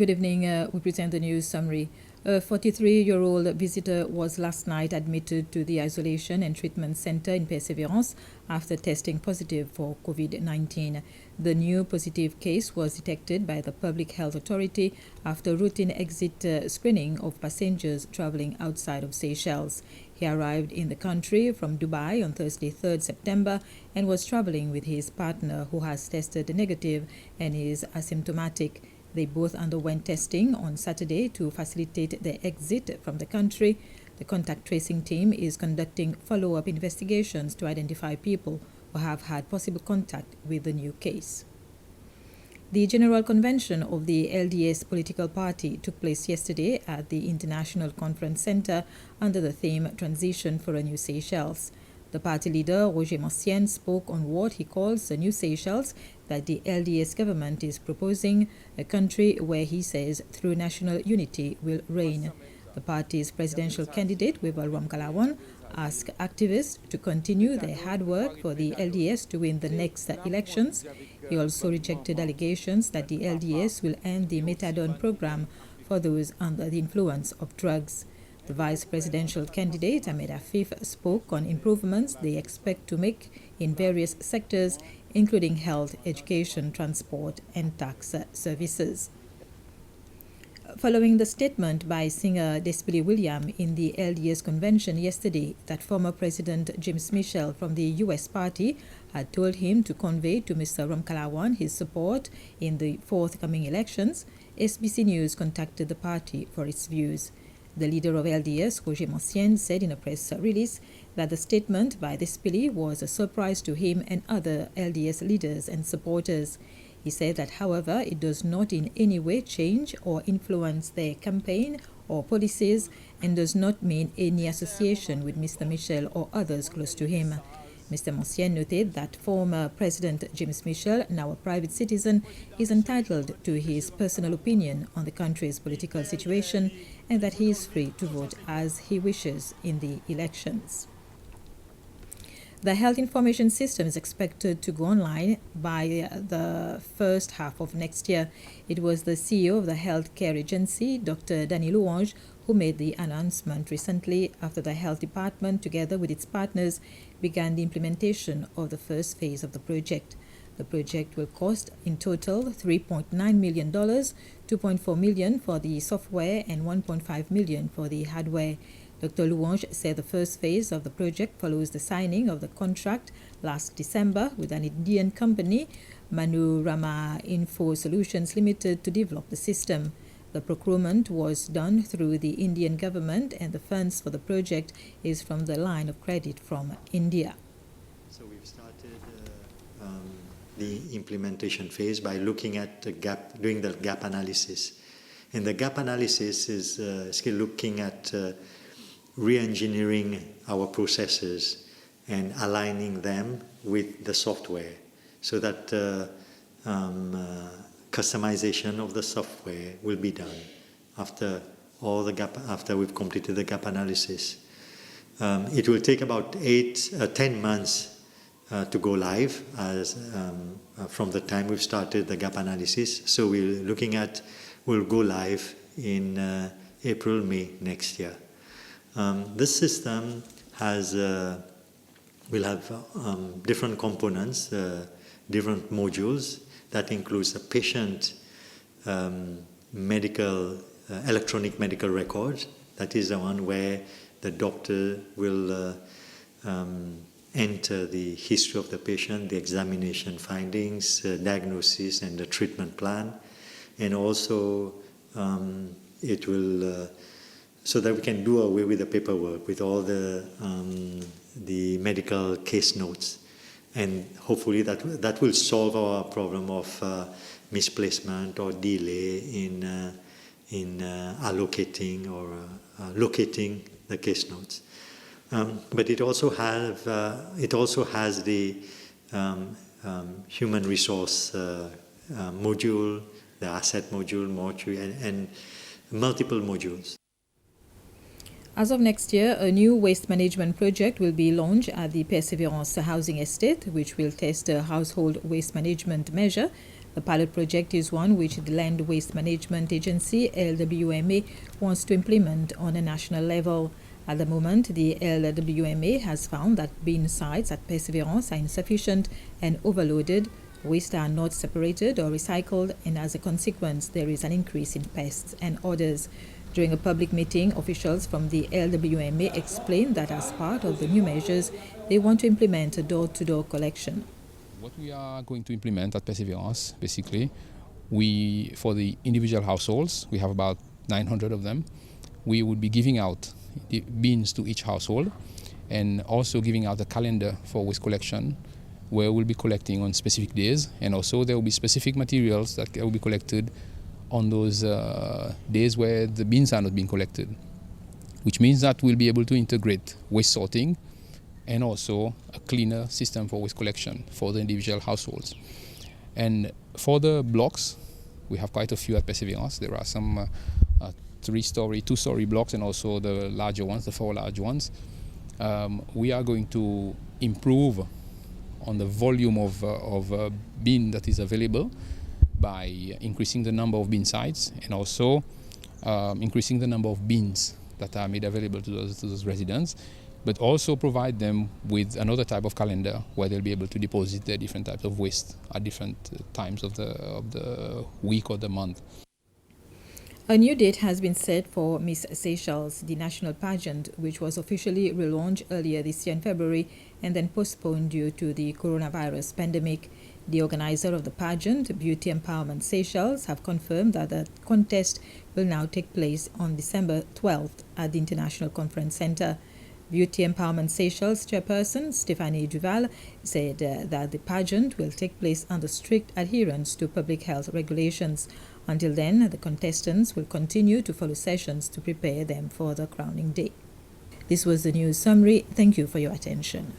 Good evening. We present the news summary. A 43-year-old visitor was last night admitted to the Isolation and Treatment Center in Perseverance after testing positive for COVID-19. The new positive case was detected by the Public Health Authority after routine exit screening of passengers traveling outside of Seychelles. He arrived in the country from Dubai on Thursday, 3rd September, and was traveling with his partner, who has tested negative and is asymptomatic. They both underwent testing on Saturday to facilitate their exit from the country. The contact tracing team is conducting follow-up investigations to identify people who have had possible contact with the new case. The General Convention of the LDS political party took place yesterday at the International Conference Center under the theme Transition for a New Seychelles. The party leader, Roger Mancien, spoke on what he calls the new Seychelles that the LDS government is proposing, a country where he says through national unity will reign. The party's presidential candidate, Ram Kalawan, asked activists to continue their hard work for the LDS to win the next elections. He also rejected allegations that the LDS will end the methadone program for those under the influence of drugs. The vice presidential candidate, Ahmed Afif, spoke on improvements they expect to make in various sectors, including health, education, transport, and tax services. Following the statement by singer Desperately William in the LDS Convention yesterday that former President James Michel from the U.S. party had told him to convey to Mr. Ramkalawan his support in the forthcoming elections, SBC News contacted the party for its views. The leader of LDS, Roger Mancien, said in a press release that the statement by Despili was a surprise to him and other LDS leaders and supporters. He said that, however, it does not in any way change or influence their campaign or policies and does not mean any association with Mr. Michel or others close to him. Mr. Mancien noted that former President James Michel, now a private citizen, is entitled to his personal opinion on the country's political situation and that he is free to vote as he wishes in the elections. The health information system is expected to go online by the first half of next year. It was the CEO of the healthcare agency, Dr. Danny Louange, who made the announcement recently after the health department, together with its partners, began the implementation of the first phase of the project. The project will cost in total $3.9 million, $2.4 million for the software and $1.5 million for the hardware. Dr. Louange said the first phase of the project follows the signing of the contract last December with an Indian company, Manurama Info Solutions Limited, to develop the system. The procurement was done through the Indian government and the funds for the project is from the line of credit from India. So we've started the implementation phase by looking at the gap, doing the gap analysis. And the gap analysis is still looking at re-engineering our processes and aligning them with the software so that customization of the software will be done after we've completed the gap analysis. It will take about 10 months to go live from the time we've started the gap analysis. So we'll go live in April, May next year. This system will have different components, different modules. That includes a patient electronic medical record. That is the one where the doctor will enter the history of the patient, the examination findings, diagnosis, and the treatment plan. And also it will so that we can do away with the paperwork, with all the medical case notes. And hopefully that will solve our problem of misplacement or delay in allocating or locating the case notes. But it also has the human resource module, the asset module, and multiple modules. As of next year, a new waste management project will be launched at the Perseverance housing estate, which will test a household waste management measure The pilot project is one which the Land Waste Management Agency, LWMA, wants to implement on a national level. At the moment, the LWMA has found that bin sites at Perseverance are insufficient and overloaded. Waste are not separated or recycled, and as a consequence, there is an increase in pests and odors. During a public meeting, officials from the LWMA explained that as part of the new measures, they want to implement a door-to-door collection. What we are going to implement at Perseverance, basically, for the individual households, we have about 900 of them, we would be giving out the bins to each household and also giving out a calendar for waste collection where we'll be collecting on specific days, and also there will be specific materials that will be collected on those days where the bins are not being collected, which means that we'll be able to integrate waste sorting and also a cleaner system for waste collection for the individual households. And for the blocks, we have quite a few at Perseverance. There are some 3-story, 2-story blocks, and also the larger ones, the 4 large ones. We are going to improve on the volume of bin that is available by increasing the number of bin sites and also increasing the number of bins that are made available to those residents, but also provide them with another type of calendar where they'll be able to deposit their different types of waste at different times of the week or the month. A new date has been set for Miss Seychelles, the national pageant, which was officially relaunched earlier this year in February and then postponed due to the coronavirus pandemic. The organizer of the pageant, Beauty Empowerment Seychelles, have confirmed that the contest will now take place on December 12th at the International Conference Center. Beauty Empowerment Seychelles chairperson Stephanie Duval said that the pageant will take place under strict adherence to public health regulations. Until then, the contestants will continue to follow sessions to prepare them for the crowning day. This was the news summary. Thank you for your attention.